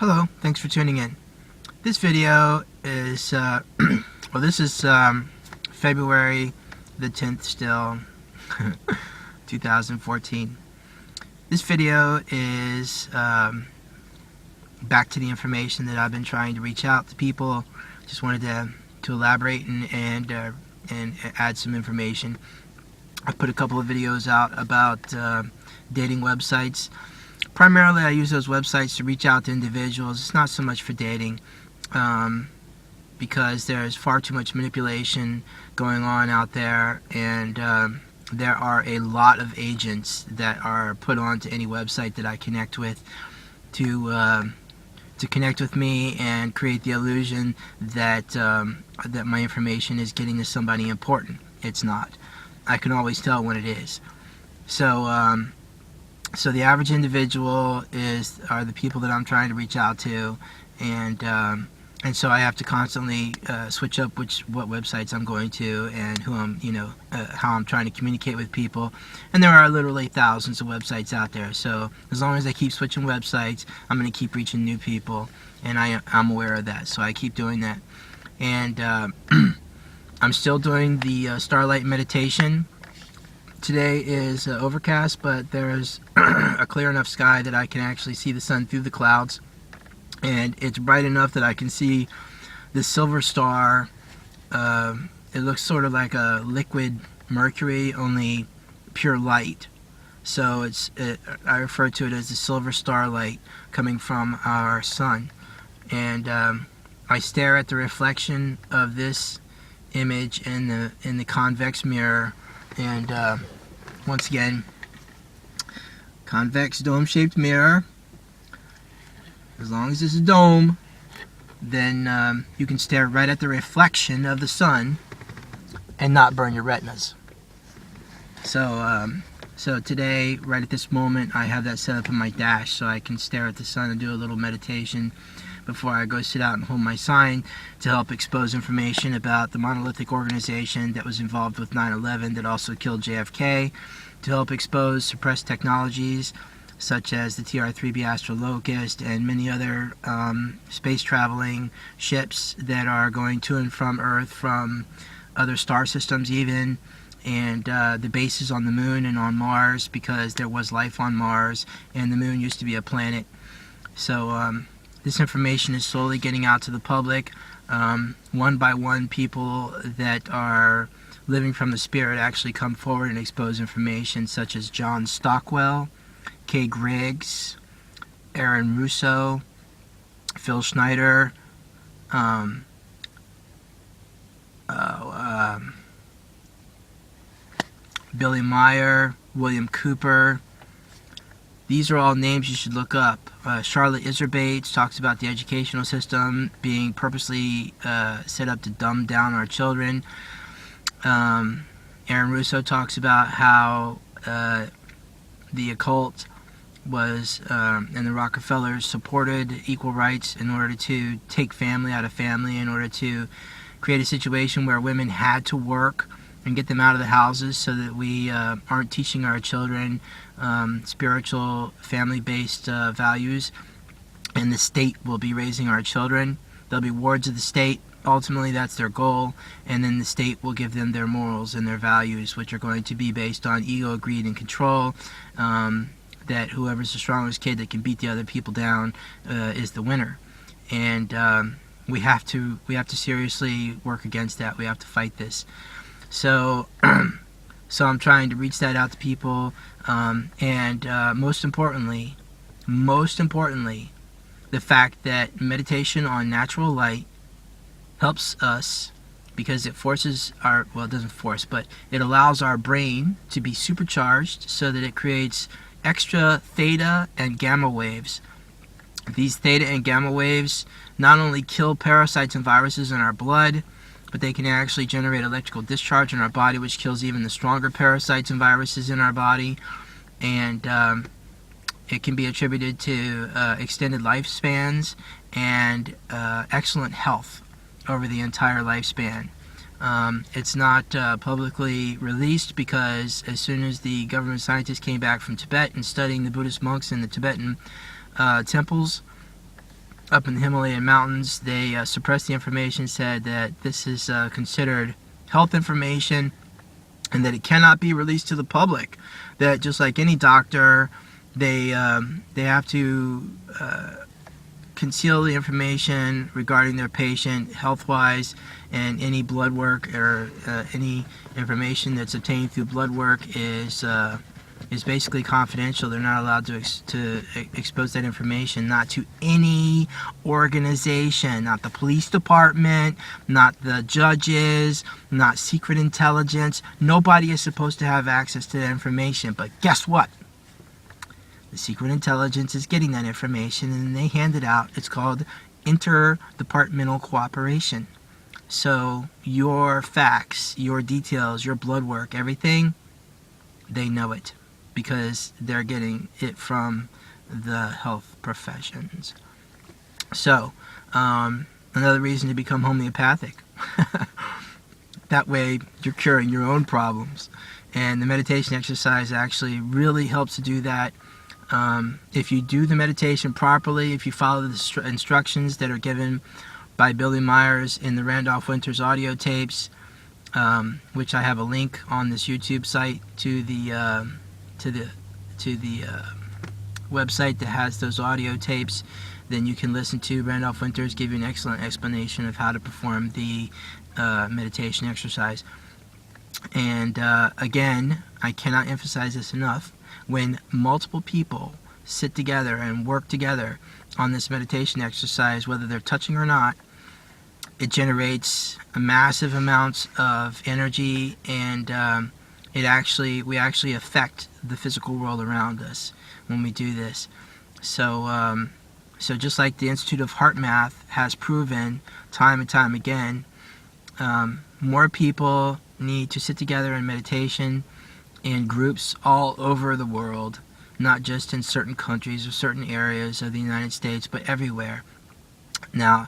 Hello, thanks for tuning in. This video is, this is February the 10th still, 2014. This video is back to the information that I've been trying to reach out to people. Just wanted to elaborate and add some information. I put a couple of videos out about dating websites. Primarily, I use those websites to reach out to individuals. It's not so much for dating, because there's far too much manipulation going on out there, and there are a lot of agents that are put onto any website that I connect with to connect with me and create the illusion that that my information is getting to somebody important. It's not. I can always tell when it is. So the average individual are the people that I'm trying to reach out to, and so I have to constantly switch up what websites I'm going to and who I'm, how I'm trying to communicate with people. And there are literally thousands of websites out there. So as long as I keep switching websites, I'm going to keep reaching new people, and I'm aware of that. So I keep doing that, and I'm still doing the starlight meditation. Today is overcast, but there's a clear enough sky that I can actually see the sun through the clouds, and it's bright enough that I can see the silver star. It looks sort of like a liquid mercury, only pure light. So I refer to it as the silver starlight coming from our sun, and I stare at the reflection of this image in the convex mirror. And once again, convex dome-shaped mirror. As long as it's a dome, then you can stare right at the reflection of the sun and not burn your retinas. So today, right at this moment, I have that set up in my dash so I can stare at the sun and do a little meditation before I go sit out and hold my sign to help expose information about the monolithic organization that was involved with 9/11 that also killed JFK, to help expose suppressed technologies such as the TR-3B Astrolocust and many other space traveling ships that are going to and from Earth from other star systems even, and the bases on the moon and on Mars, because there was life on Mars and the moon used to be a planet. So this information is slowly getting out to the public. One by one, people that are living from the spirit actually come forward and expose information, such as John Stockwell, Kay Griggs, Aaron Russo, Phil Schneider, Billy Meyer, William Cooper. These are all names you should look up. Charlotte Iserbates talks about the educational system being purposely set up to dumb down our children. Aaron Russo talks about how the occult was, and the Rockefellers supported equal rights in order to take family out of family, in order to create a situation where women had to work and get them out of the houses, so that we aren't teaching our children spiritual, family-based values, and the state will be raising our children. They'll be wards of the state. Ultimately, that's their goal, and then the state will give them their morals and their values, which are going to be based on ego, greed, and control. That whoever's the strongest kid that can beat the other people down is the winner, and we have to seriously work against that. We have to fight this. So I'm trying to reach that out to people, and most importantly, the fact that meditation on natural light helps us, because it forces it doesn't force, but it allows our brain to be supercharged so that it creates extra theta and gamma waves. These theta and gamma waves not only kill parasites and viruses in our blood, but they can actually generate electrical discharge in our body, which kills even the stronger parasites and viruses in our body. And it can be attributed to extended lifespans and excellent health over the entire lifespan. It's not publicly released, because as soon as the government scientists came back from Tibet and studying the Buddhist monks in the Tibetan temples, up in the Himalayan mountains. They suppressed the information, said that this is considered health information and that it cannot be released to the public. That just like any doctor, they have to conceal the information regarding their patient health-wise, and any blood work or any information that's obtained through blood work is basically confidential. They're not allowed to expose that information, not to any organization, not the police department, not the judges, not secret intelligence. Nobody is supposed to have access to that information. But guess what? The secret intelligence is getting that information, and they hand it out. It's called interdepartmental cooperation. So your facts, your details, your blood work, everything, they know it because they're getting it from the health professions. So another reason to become homeopathic. That way you're curing your own problems. And the meditation exercise actually really helps to do that. If you do the meditation properly, if you follow the instructions that are given by Billy Myers in the Randolph Winters audio tapes, which I have a link on this YouTube site to the website that has those audio tapes, then you can listen to Randolph Winters give you an excellent explanation of how to perform the meditation exercise. And again, I cannot emphasize this enough. When multiple people sit together and work together on this meditation exercise, whether they're touching or not, it generates a massive amounts of energy, and we actually affect the physical world around us when we do this. So just like the Institute of Heart Math has proven time and time again, more people need to sit together in meditation in groups all over the world, not just in certain countries or certain areas of the United States, but everywhere. Now,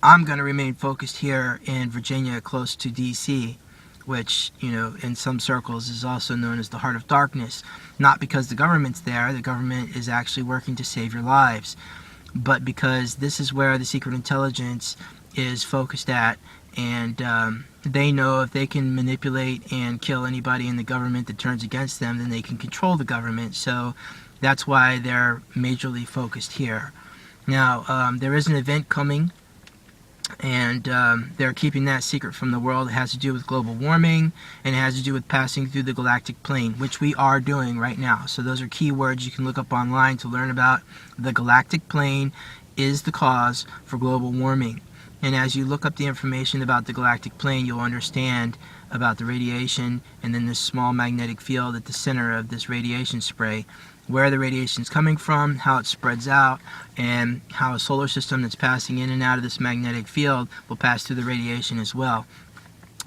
I'm going to remain focused here in Virginia, close to D.C., which, in some circles is also known as the Heart of Darkness. Not because the government's there, the government is actually working to save your lives, but because this is where the secret intelligence is focused at, and they know if they can manipulate and kill anybody in the government that turns against them, then they can control the government. So that's why they're majorly focused here. Now, there is an event coming, and they're keeping that secret from the world. It has to do with global warming, and it has to do with passing through the galactic plane, which we are doing right now. So those are keywords you can look up online to learn about. The galactic plane is the cause for global warming. And as you look up the information about the galactic plane, you'll understand about the radiation and then this small magnetic field at the center of this radiation spray, where the radiation is coming from, how it spreads out, and how a solar system that's passing in and out of this magnetic field will pass through the radiation as well.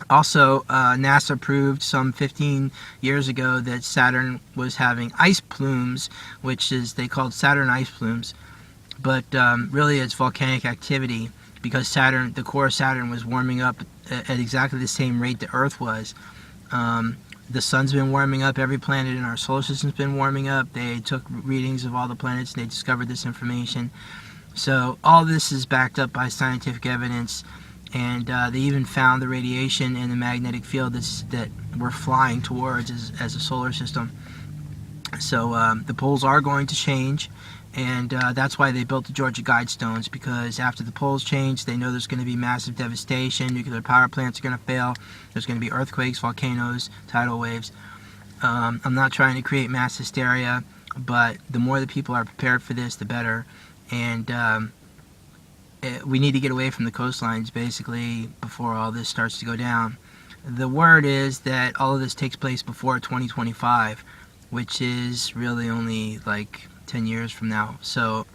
Also, NASA proved some 15 years ago that Saturn was having ice plumes, which is they called Saturn ice plumes, but really it's volcanic activity, because Saturn, the core of Saturn, was warming up at exactly the same rate the Earth was. The sun's been warming up. Every planet in our solar system's been warming up. They took readings of all the planets and they discovered this information. So all this is backed up by scientific evidence, and they even found the radiation in the magnetic field that we're flying towards as a solar system. So the poles are going to change. And that's why they built the Georgia Guidestones, because after the poles change, they know there's going to be massive devastation. Nuclear power plants are going to fail. There's going to be earthquakes, volcanoes, tidal waves. I'm not trying to create mass hysteria, but the more the people are prepared for this, the better. And we need to get away from the coastlines, basically, before all this starts to go down. The word is that all of this takes place before 2025, which is really only like 10 years from now. So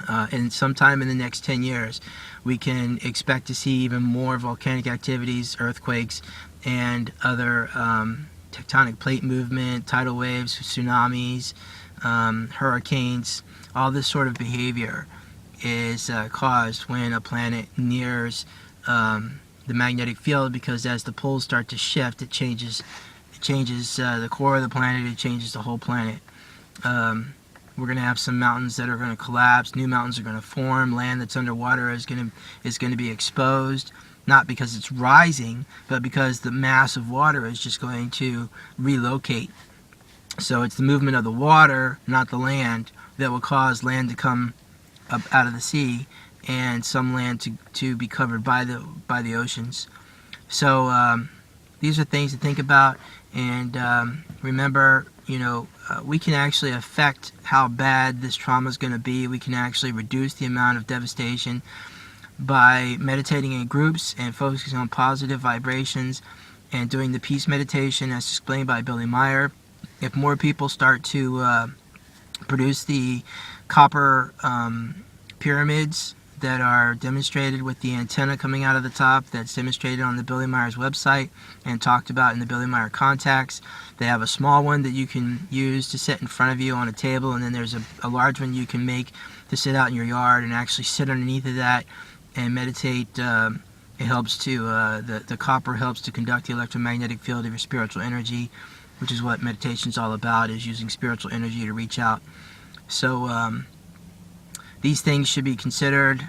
and sometime in the next 10 years we can expect to see even more volcanic activities, earthquakes, and other tectonic plate movement, tidal waves, tsunamis, hurricanes. All this sort of behavior is caused when a planet nears the magnetic field, because as the poles start to shift, it changes the core of the planet, it changes the whole planet. We're going to have some mountains that are going to collapse. New mountains are going to form. Land that's underwater is going to be exposed, not because it's rising, but because the mass of water is just going to relocate. So it's the movement of the water, not the land, that will cause land to come up out of the sea, and some land to be covered by the oceans. So these are things to think about, and remember, we can actually affect how bad this trauma is going to be. We can actually reduce the amount of devastation by meditating in groups and focusing on positive vibrations and doing the peace meditation as explained by Billy Meyer. If more people start to produce the copper pyramids that are demonstrated with the antenna coming out of the top, that's demonstrated on the Billy Meyer's website and talked about in the Billy Meyer contacts. They have a small one that you can use to sit in front of you on a table, and then there's a large one you can make to sit out in your yard and actually sit underneath of that and meditate. It helps to, the copper helps to conduct the electromagnetic field of your spiritual energy, which is what meditation is all about, is using spiritual energy to reach out. So these things should be considered.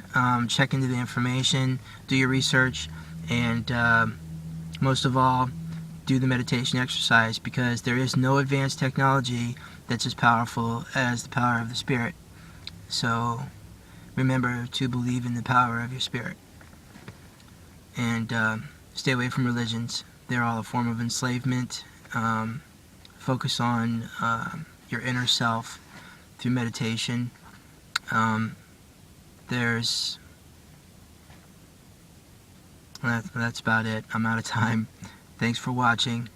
Check into the information, do your research, and most of all, do the meditation exercise, because there is no advanced technology that's as powerful as the power of the Spirit. So remember to believe in the power of your Spirit. And stay away from religions. They're all a form of enslavement. Focus on your inner self through meditation. That's about it. I'm out of time. Thanks for watching.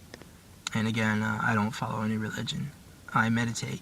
And again, I don't follow any religion. I meditate.